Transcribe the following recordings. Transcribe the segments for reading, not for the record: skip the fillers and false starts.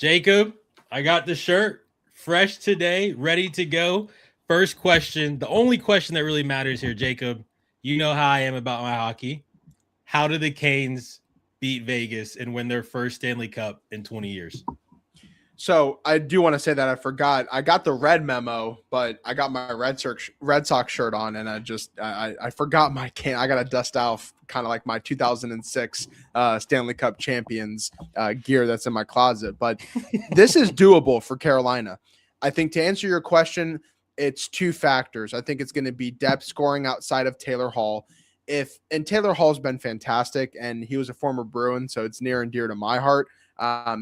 Jacob, I got the shirt fresh today, ready to go. First question, the only question that really matters here, Jacob. You know how I am about my hockey. How do the Canes beat Vegas and win their first Stanley Cup in 20 years? So I do want to say that I forgot. I got the red memo, but I got my Red Sox shirt on, and I forgot my can. I got to dust off kind of like my 2006 Stanley Cup champions gear that's in my closet. But this is doable for Carolina. I think to answer your question, it's two factors. I think it's going to be depth scoring outside of Taylor Hall. And Taylor Hall's been fantastic, and he was a former Bruin, so it's near and dear to my heart.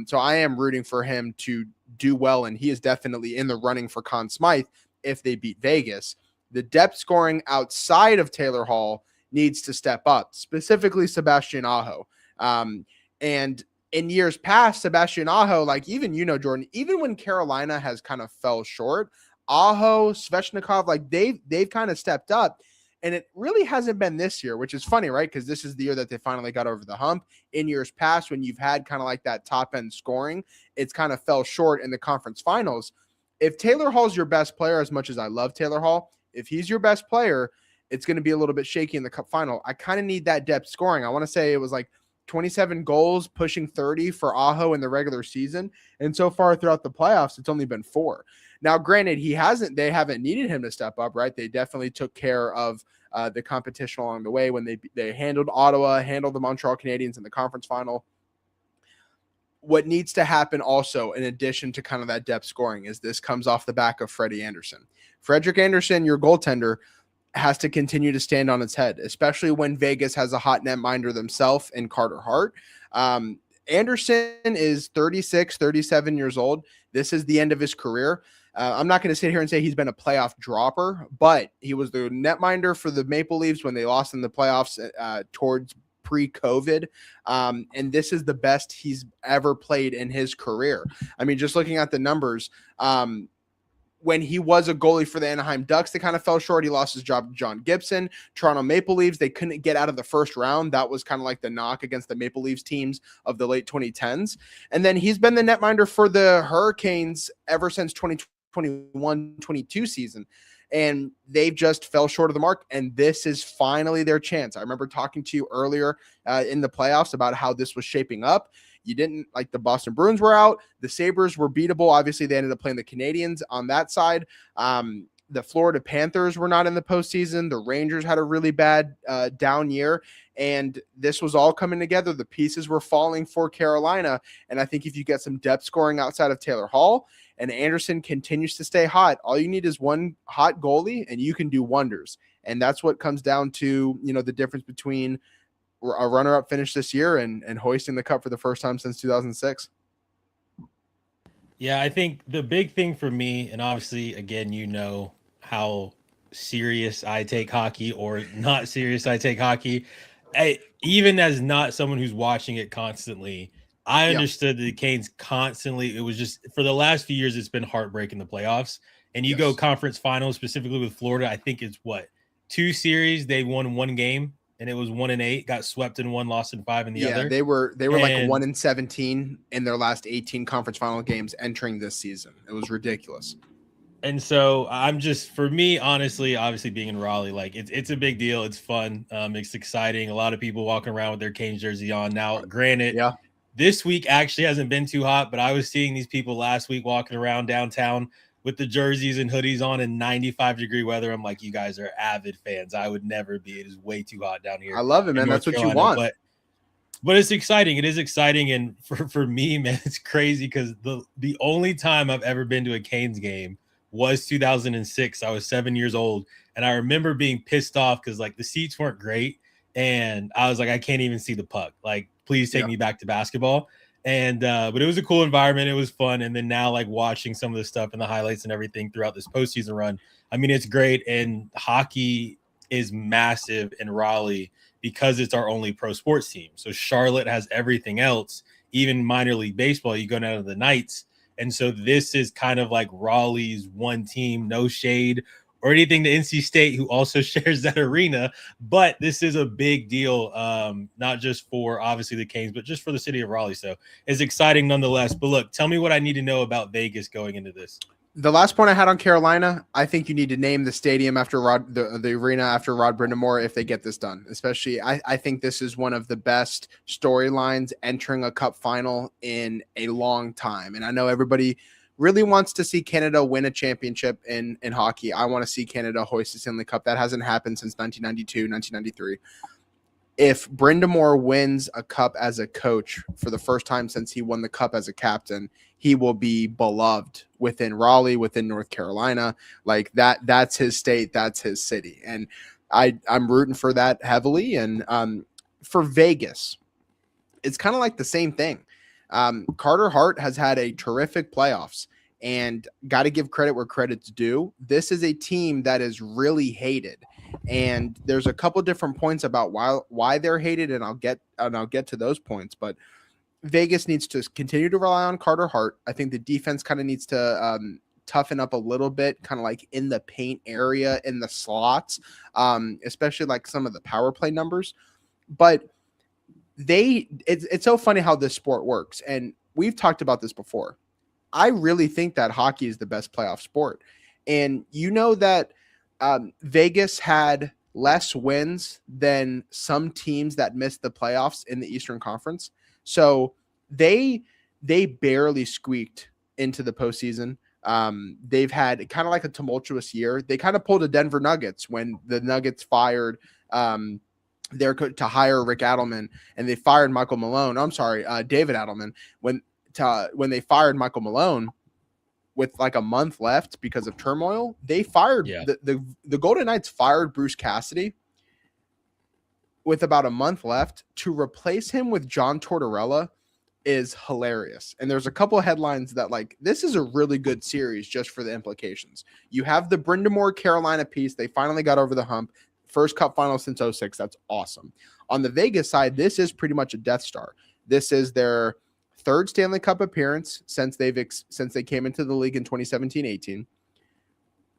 So I am rooting for him to do well, and he is definitely in the running for Conn Smythe if they beat Vegas. The depth scoring outside of Taylor Hall needs to step up, specifically Sebastian Aho. And in years past, Sebastian Aho, like even Jordan, even when Carolina has kind of fell short, Aho, Svechnikov, like they've kind of stepped up. And it really hasn't been this year, which is funny, right? Because this is the year that they finally got over the hump. In years past, when you've had kind of like that top end scoring, it's kind of fell short in the conference finals. If Taylor Hall's your best player, as much as I love Taylor Hall, if he's your best player, it's going to be a little bit shaky in the cup final. I kind of need that depth scoring. I want to say it was like 27 goals, pushing 30 for Aho in the regular season. And so far throughout the playoffs, it's only been 4. Now, granted, they haven't needed him to step up, right? They definitely took care of the competition along the way when they handled Ottawa, handled the Montreal Canadiens in the conference final. What needs to happen also, in addition to kind of that depth scoring, is this comes off the back of Freddie Anderson. Frederik Andersen, your goaltender, has to continue to stand on its head, especially when Vegas has a hot netminder themselves in Carter Hart. Anderson is 36, 37 years old. This is the end of his career. I'm not going to sit here and say he's been a playoff dropper, but he was the netminder for the Maple Leafs when they lost in the playoffs towards pre-COVID. And this is the best he's ever played in his career. I mean, just looking at the numbers, when he was a goalie for the Anaheim Ducks, they kind of fell short. He lost his job to John Gibson. Toronto Maple Leafs, they couldn't get out of the first round. That was kind of like the knock against the Maple Leafs teams of the late 2010s. And then he's been the netminder for the Hurricanes ever since 2021-22 season. And they've just fell short of the mark. And this is finally their chance. I remember talking to you earlier in the playoffs about how this was shaping up. You didn't like the Boston Bruins were out. The Sabres were beatable. Obviously, they ended up playing the Canadiens on that side. The Florida Panthers were not in the postseason. The Rangers had a really bad down year. And this was all coming together. The pieces were falling for Carolina. And I think if you get some depth scoring outside of Taylor Hall and Anderson continues to stay hot, all you need is one hot goalie and you can do wonders. And that's what comes down to, the difference between a runner-up finish this year and hoisting the cup for the first time since 2006. Yeah, I think the big thing for me, and obviously, again, how serious I take hockey or not serious I take hockey. Even as not someone who's watching it constantly, I understood the Canes constantly. It was just for the last few years, it's been heartbreaking the playoffs. And you go conference finals, specifically with Florida. I think it's 2 series. They won 1 game. And it was 1-8, got swept in 1, lost in 5 in the other. Yeah, they were like 1-17 in their last 18 conference final games entering this season. It was ridiculous. And so I'm just, for me, honestly, obviously being in Raleigh, like it's a big deal. It's fun. It's exciting. A lot of people walking around with their Canes jersey on. Now, granted, this week actually hasn't been too hot, but I was seeing these people last week walking around downtown with the jerseys and hoodies on in 95-degree weather. I'm like, you guys are avid fans. I would never be. It is way too hot down here. I love it, man. That's what you want. But it's exciting. It is exciting. And for me, man, it's crazy because the only time I've ever been to a Canes game was 2006. I was 7 years old. And I remember being pissed off because, the seats weren't great. And I was like, I can't even see the puck. Please take me back to basketball. And but it was a cool environment. It was fun. And then now watching some of the stuff and the highlights and everything throughout this postseason run, I mean, it's great. And hockey is massive in Raleigh because it's our only pro sports team. So Charlotte has everything else, even minor league baseball. You go down to the Knights. And so this is kind of like Raleigh's one team, no shade or anything to NC State, who also shares that arena. But this is a big deal, not just for obviously the Canes, but just for the city of Raleigh. So it's exciting nonetheless. But look, tell me what I need to know about Vegas going into this. The last point I had on Carolina, I think you need to name the stadium after the arena after Rod Brindamore if they get this done. Especially, I think this is one of the best storylines entering a cup final in a long time. And I know everybody really wants to see Canada win a championship in hockey. I want to see Canada hoist the Stanley Cup. That hasn't happened since 1992, 1993. If Brindamore wins a cup as a coach for the first time since he won the cup as a captain, he will be beloved within Raleigh, within North Carolina. Like that's his state, that's his city. And I'm rooting for that heavily. And for Vegas, it's kind of like the same thing. Carter Hart has had a terrific playoffs, and got to give credit where credit's due. This is a team that is really hated. And there's a couple different points about why they're hated, and I'll get to those points. But Vegas needs to continue to rely on Carter Hart. I think the defense kind of needs to toughen up a little bit, kind of like in the paint area, in the slots, especially like some of the power play numbers. But it's so funny how this sport works, and we've talked about this before. I really think that hockey is the best playoff sport, and you know that. Vegas had less wins than some teams that missed the playoffs in the Eastern Conference. So they barely squeaked into the postseason. They've had kind of like a tumultuous year. They kind of pulled a Denver Nuggets when the Nuggets fired their coach to hire Rick Adelman, and they fired Michael Malone. I'm sorry, David Adelman. When they fired Michael Malone, with like a month left because of turmoil, they fired the Golden Knights fired Bruce Cassidy with about a month left. To replace him with John Tortorella is hilarious. And there's a couple of headlines that like, this is a really good series just for the implications. You have the Brindamore Carolina piece. They finally got over the hump. First cup final since 06. That's awesome. On the Vegas side, this is pretty much a Death Star. This is their third Stanley Cup appearance since they came into the league in 2017-18.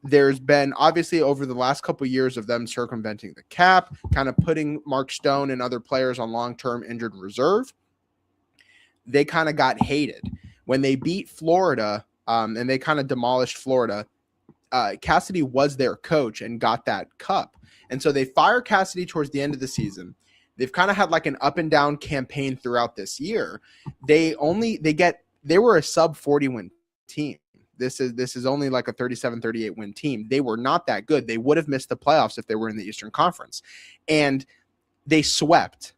There's been obviously over the last couple of years of them circumventing the cap, kind of putting Mark Stone and other players on long-term injured reserve. They kind of got hated when they beat Florida, and they kind of demolished Florida. Cassidy was their coach and got that cup. And so they fire Cassidy towards the end of the season. They've kind of had like an up and down campaign throughout this year. They were a sub 40 win team. This is only like a 37-38 win team. They were not that good. They would have missed the playoffs if they were in the Eastern Conference. And they swept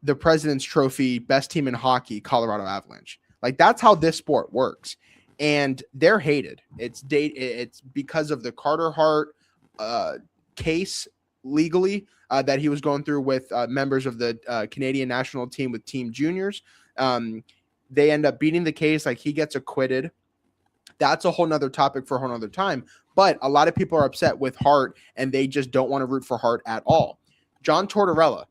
the President's Trophy best team in hockey, Colorado Avalanche. Like that's how this sport works. And they're hated. It's because of the Carter Hart case legally that he was going through with members of the Canadian national team with team juniors. They end up beating the case. Like he gets acquitted. That's a whole nother topic for a whole nother time. But a lot of people are upset with Hart, and they just don't want to root for Hart at all. John Tortorella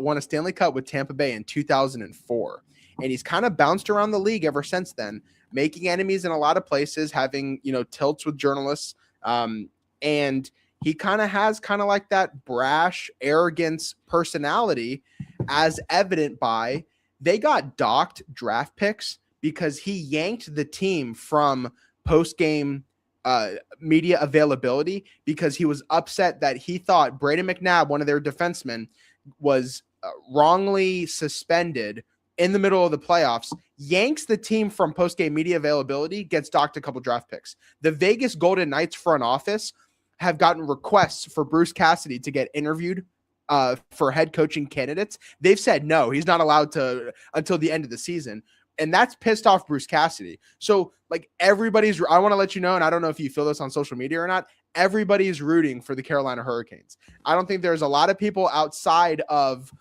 won a Stanley Cup with Tampa Bay in 2004. And he's kind of bounced around the league ever since then, making enemies in a lot of places, having, tilts with journalists. And he kind of has like that brash arrogance personality, as evident by they got docked draft picks because he yanked the team from post-game media availability because he was upset that he thought Braden McNabb, one of their defensemen, was wrongly suspended in the middle of the playoffs, yanks the team from post-game media availability, gets docked a couple draft picks. The Vegas Golden Knights front office have gotten requests for Bruce Cassidy to get interviewed for head coaching candidates. They've said no, he's not allowed to until the end of the season. And that's pissed off Bruce Cassidy. So like I want to let you know, and I don't know if you feel this on social media or not, everybody's rooting for the Carolina Hurricanes. I don't think there's a lot of people outside of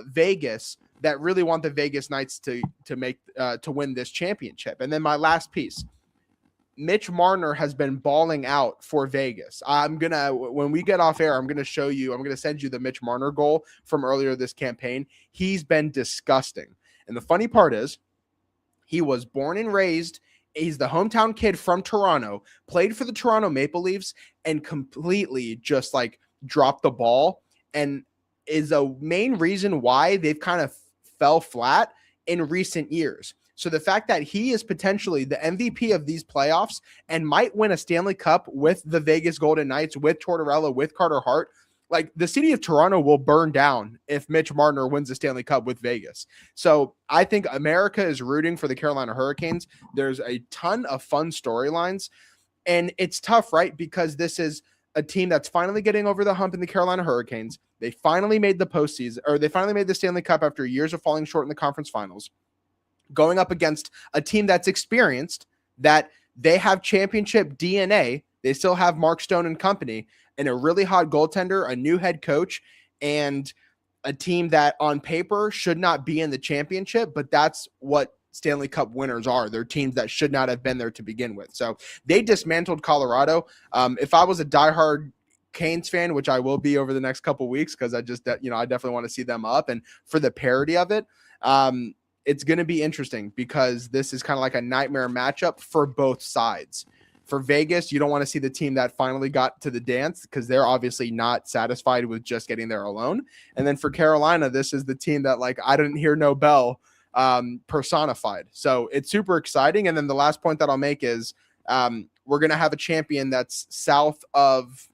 Vegas that really want the Vegas Knights to win this championship. And then my last piece, Mitch Marner has been balling out for Vegas. When we get off air, I'm going to send you the Mitch Marner goal from earlier this campaign. He's been disgusting. And the funny part is he was born and raised He's the hometown kid from Toronto, played for the Toronto Maple Leafs, and completely just like dropped the ball, and is a main reason why they've kind of fell flat in recent years. So the fact that he is potentially the MVP of these playoffs and might win a Stanley Cup with the Vegas Golden Knights, with Tortorella, with Carter Hart, like the city of Toronto will burn down if Mitch Marner wins the Stanley Cup with Vegas. So I think America is rooting for the Carolina Hurricanes. There's a ton of fun storylines, and it's tough, right? Because this is a team that's finally getting over the hump in the Carolina Hurricanes. They finally made the postseason, or they finally made the Stanley Cup after years of falling short in the conference finals, going up against a team that's experienced, that they have championship DNA. They still have Mark Stone and company, and a really hot goaltender, a new head coach, and a team that on paper should not be in the championship, but that's what Stanley Cup winners are. They're teams that should not have been there to begin with. So they dismantled Colorado. If I was a diehard Canes fan, which I will be over the next couple weeks, because I definitely want to see them up, and for the parity of it, it's going to be interesting because this is kind of like a nightmare matchup for both sides. For Vegas, you don't want to see the team that finally got to the dance because they're obviously not satisfied with just getting there alone. And then for Carolina, this is the team that, like, I didn't hear no bell personified. So it's super exciting. And then the last point that I'll make is we're going to have a champion that's south of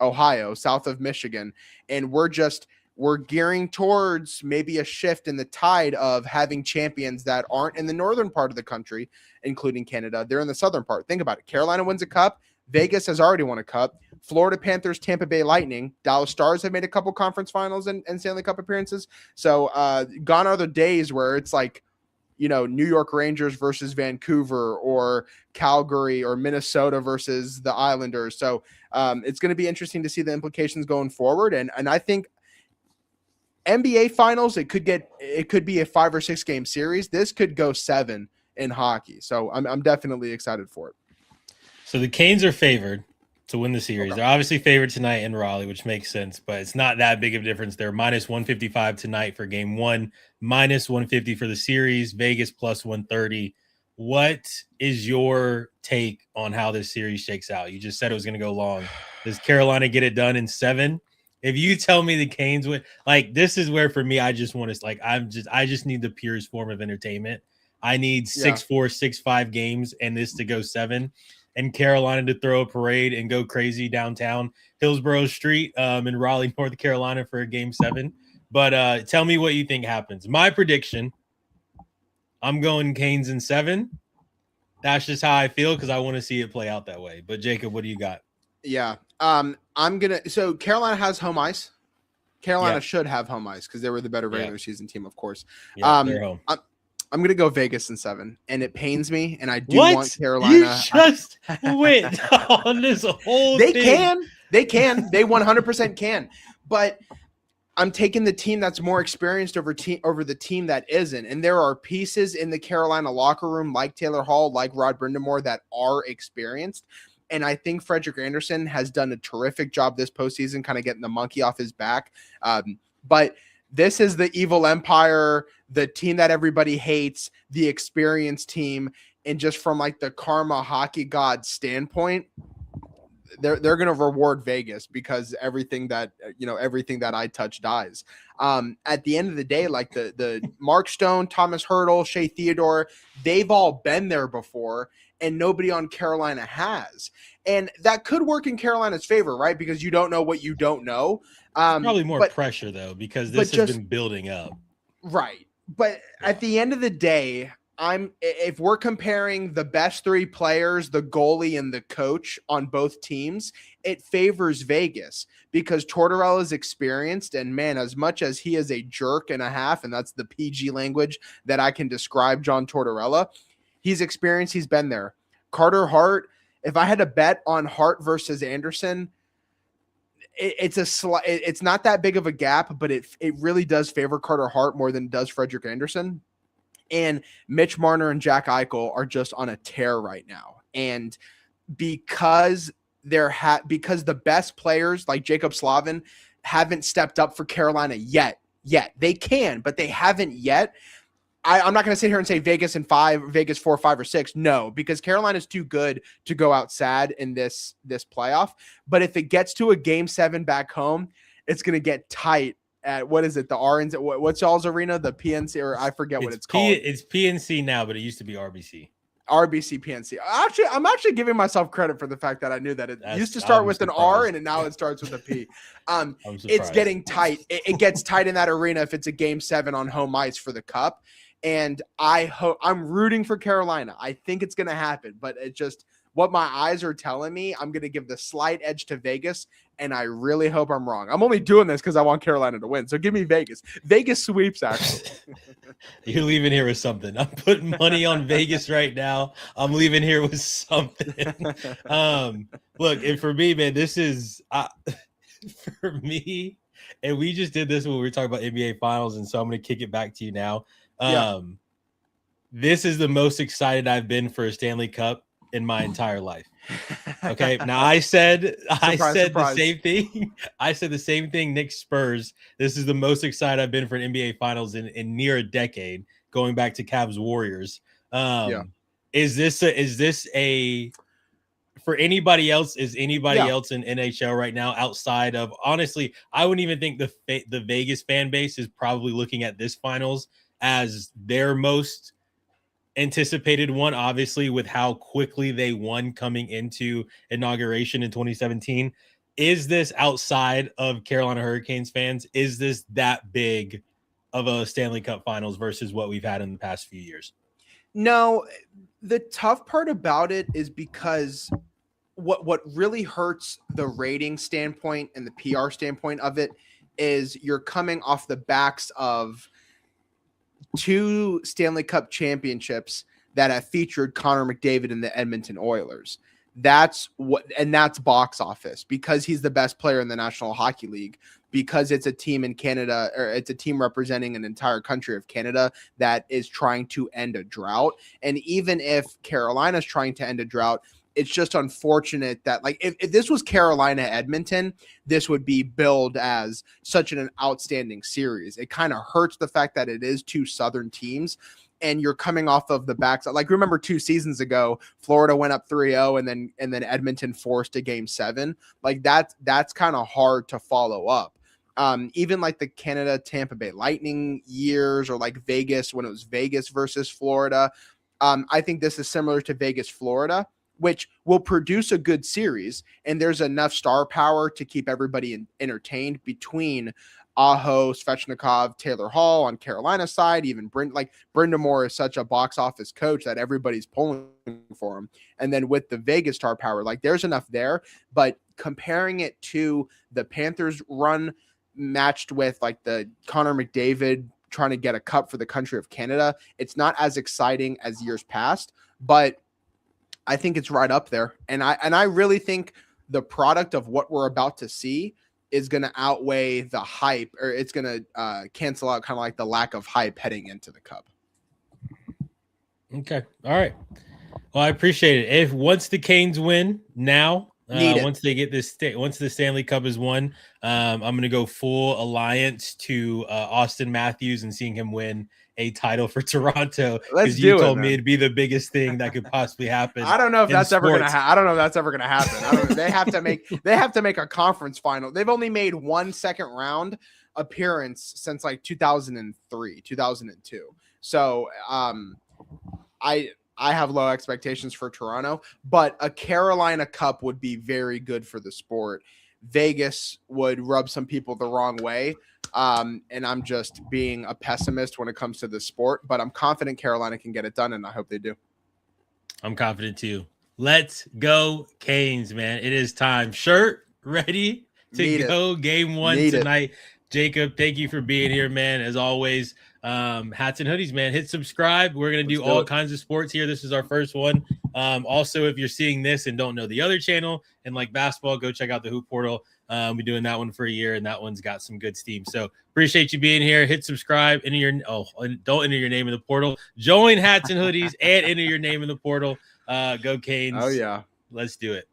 Ohio, south of Michigan. And we're gearing towards maybe a shift in the tide of having champions that aren't in the northern part of the country, including Canada. They're in the southern part. Think about it. Carolina wins a cup. Vegas has already won a cup. Florida Panthers, Tampa Bay Lightning, Dallas Stars have made a couple conference finals and Stanley Cup appearances. So gone are the days where it's like, New York Rangers versus Vancouver, or Calgary or Minnesota versus the Islanders. So it's going to be interesting to see the implications going forward. And I think NBA finals, it could be a 5 or 6 game series. This could go 7 in hockey. So I'm definitely excited for it. So the Canes are favored to win the series. Okay. They're obviously favored tonight in Raleigh, which makes sense, but it's not that big of a difference. They're minus 155 tonight for game 1, minus 150 for the series, Vegas plus 130. What is your take on how this series shakes out? You just said it was going to go long. Does Carolina get it done in 7? If you tell me the Canes win, like, this is where for me, I just want to, like, I just need the purest form of entertainment. I need 6-4, 6-5 games and this to go 7, and Carolina to throw a parade and go crazy downtown Hillsborough Street in Raleigh, North Carolina for a game 7. But tell me what you think happens. My prediction, I'm going Canes in 7. That's just how I feel because I want to see it play out that way. But Jacob, what do you got? Yeah. So Carolina has home ice. Carolina should have home ice because they were the better regular season team, of course. Yeah, they're home. I'm going to go Vegas in 7, and it pains me, and I do want Carolina. You just went on this whole thing. They can. They 100% can. But I'm taking the team that's more experienced over the team that isn't. And there are pieces in the Carolina locker room like Taylor Hall, like Rod Brindamore, that are experienced. And I think Frederik Andersen has done a terrific job this postseason, kind of getting the monkey off his back. But this is the evil empire, the team that everybody hates, the experienced team. And just from like the karma hockey god standpoint, they're going to reward Vegas because everything that I touch dies. At the end of the day, like the Mark Stone, Thomas Hertl, Shea Theodore, they've all been there before, and nobody on Carolina has. And that could work in Carolina's favor, right? Because you don't know what you don't know. Probably more pressure, though, because this has been building up. Right. But at the end of the day, if we're comparing the best 3 players, the goalie and the coach on both teams, it favors Vegas because Tortorella is experienced, and man, as much as he is a jerk and a half, and that's the PG language that I can describe John Tortorella, he's experienced, he's been there. Carter Hart, if I had to bet on Hart versus Andersen, it's not that big of a gap, but it really does favor Carter Hart more than it does Frederik Andersen. And Mitch Marner and Jack Eichel are just on a tear right now. And because the best players like Jacob Slavin haven't stepped up for Carolina yet, they can, but they haven't yet. I'm not going to sit here and say Vegas in 5, Vegas 4, 5, or 6. No, because Carolina's too good to go out sad in this playoff. But if it gets to a game 7 back home, it's going to get tight at, what is it? The Orange, what's y'all's arena? The PNC, or I forget what it's called. It's PNC now, but it used to be RBC. RBC PNC. I'm actually giving myself credit for the fact that I knew that it used to start with an R and now it starts with a P. It's getting tight. It gets tight in that arena if it's a game 7 on home ice for the Cup. And I'm rooting for Carolina. I think it's going to happen, but it just, what my eyes are telling me, I'm going to give the slight edge to Vegas, and I really hope I'm wrong. I'm only doing this because I want Carolina to win. So give me Vegas. Vegas sweeps, actually. You're leaving here with something. I'm putting money on Vegas right now. I'm leaving here with something. Look, and for me, man, this is for me, and we just did this when we were talking about NBA Finals, and so I'm going to kick it back to you now. This is the most excited I've been for a Stanley Cup in my entire life. Okay. Now I said the same thing. I said the same thing. Knicks Spurs. This is the most excited I've been for an NBA Finals in near a decade, going back to Cavs Warriors. Is this a for anybody else? Is anybody else in NHL right now outside of, honestly, I wouldn't even think the Vegas fan base is probably looking at this finals as their most anticipated one, obviously, with how quickly they won coming into inauguration in 2017. Is this outside of Carolina Hurricanes fans? Is this that big of a Stanley Cup Finals versus what we've had in the past few years? No, the tough part about it is because what really hurts the rating standpoint and the PR standpoint of it is you're coming off the backs of 2 Stanley Cup championships that have featured Connor McDavid and the Edmonton Oilers. That's box office, because he's the best player in the National Hockey League, because it's a team in Canada, or it's a team representing an entire country of Canada that is trying to end a drought. And even if Carolina's trying to end a drought, it's just unfortunate that, like, if this was Carolina Edmonton, this would be billed as such an outstanding series. It kind of hurts the fact that it is 2 Southern teams, and you're coming off of the backs. Like, remember 2 seasons ago, Florida went up 3-0 and then Edmonton forced a game 7. Like, that's kind of hard to follow up. Even like the Canada Tampa Bay Lightning years, or like Vegas, when it was Vegas versus Florida. I think this is similar to Vegas, Florida, which will produce a good series, and there's enough star power to keep everybody entertained between Aho, Svechnikov, Taylor Hall on Carolina's side. Even Brind'Amour is such a box office coach that everybody's pulling for him. And then with the Vegas star power, like, there's enough there. But comparing it to the Panthers run matched with like the Connor McDavid trying to get a cup for the country of Canada, it's not as exciting as years past, but I think it's right up there. And I really think the product of what we're about to see is going to outweigh the hype, or it's going to cancel out kind of like the lack of hype heading into the Cup. Okay. All right. Well, I appreciate it. If once the Canes win now, once they get this, once the Stanley Cup is won, I'm going to go full alliance to Austin Matthews and seeing him win a title for Toronto, because you told me it'd be the biggest thing that could possibly happen. I don't know if that's ever going to happen. I don't know if that's ever going to happen. They have to make a conference final. They've only made 1 second round appearance since like 2003, 2002. So I have low expectations for Toronto, but a Carolina Cup would be very good for the sport. Vegas would rub some people the wrong way. And I'm just being a pessimist when it comes to the sport, but I'm confident Carolina can get it done, and I hope they do. I'm confident too. Let's go Canes, man. It is time. Shirt ready to go. Game 1 tonight. Jacob, thank you for being here, man. As always, hats and hoodies, man. Hit subscribe. We're going to do all kinds of sports here. This is our first one. Also, if you're seeing this and don't know the other channel and like basketball, go check out the Hoop Portal. We're doing that one for a year, and that one's got some good steam. So appreciate you being here. Hit subscribe. Don't enter your name in the portal. Join hats and hoodies and enter your name in the portal. Go Canes. Oh, yeah. Let's do it.